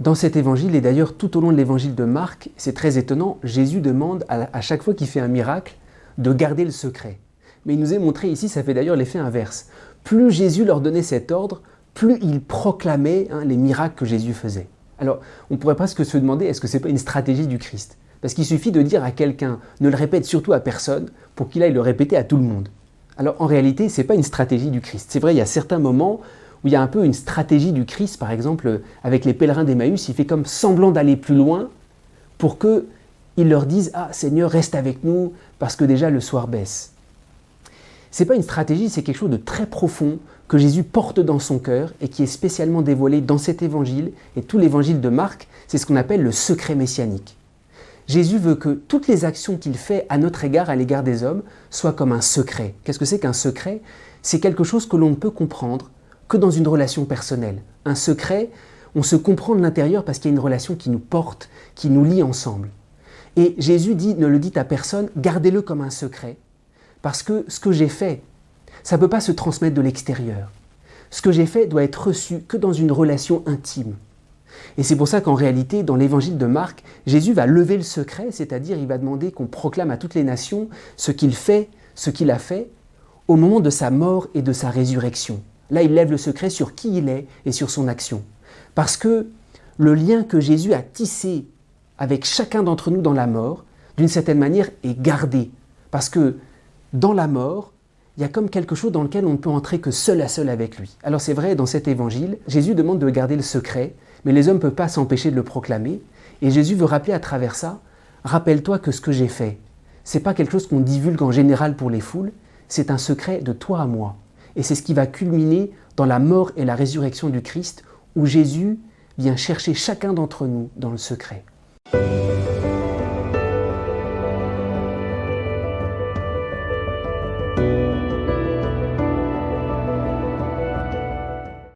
Dans cet évangile, et d'ailleurs tout au long de l'évangile de Marc, c'est très étonnant, Jésus demande à chaque fois qu'il fait un miracle de garder le secret. Mais il nous est montré ici, ça fait d'ailleurs l'effet inverse. Plus Jésus leur donnait cet ordre, plus ils proclamaient les miracles que Jésus faisait. Alors, on pourrait presque se demander, est-ce que ce n'est pas une stratégie du Christ? Parce qu'il suffit de dire à quelqu'un, ne le répète surtout à personne, pour qu'il aille le répéter à tout le monde. Alors, en réalité, ce n'est pas une stratégie du Christ. C'est vrai, il y a certains moments où il y a un peu une stratégie du Christ, par exemple, avec les pèlerins d'Emmaüs, il fait comme semblant d'aller plus loin pour qu'ils leur disent « Ah, Seigneur, reste avec nous, parce que déjà le soir baisse ». Ce n'est pas une stratégie, c'est quelque chose de très profond que Jésus porte dans son cœur et qui est spécialement dévoilé dans cet évangile et tout l'évangile de Marc, c'est ce qu'on appelle le secret messianique. Jésus veut que toutes les actions qu'il fait à notre égard, à l'égard des hommes, soient comme un secret. Qu'est-ce que c'est qu'un secret? C'est quelque chose que l'on ne peut comprendre que dans une relation personnelle. Un secret, on se comprend de l'intérieur parce qu'il y a une relation qui nous porte, qui nous lie ensemble. Et Jésus dit, ne le dites à personne, gardez-le comme un secret, parce que ce que j'ai fait, ça ne peut pas se transmettre de l'extérieur. Ce que j'ai fait doit être reçu que dans une relation intime. Et c'est pour ça qu'en réalité, dans l'évangile de Marc, Jésus va lever le secret, c'est-à-dire il va demander qu'on proclame à toutes les nations ce qu'il fait, ce qu'il a fait, au moment de sa mort et de sa résurrection. Là, il lève le secret sur qui il est et sur son action. Parce que le lien que Jésus a tissé avec chacun d'entre nous dans la mort, d'une certaine manière, est gardé. Parce que dans la mort, il y a comme quelque chose dans lequel on ne peut entrer que seul à seul avec lui. Alors c'est vrai, dans cet évangile, Jésus demande de garder le secret, mais les hommes ne peuvent pas s'empêcher de le proclamer. Et Jésus veut rappeler à travers ça, rappelle-toi que ce que j'ai fait, ce n'est pas quelque chose qu'on divulgue en général pour les foules, c'est un secret de toi à moi. Et c'est ce qui va culminer dans la mort et la résurrection du Christ, où Jésus vient chercher chacun d'entre nous dans le secret.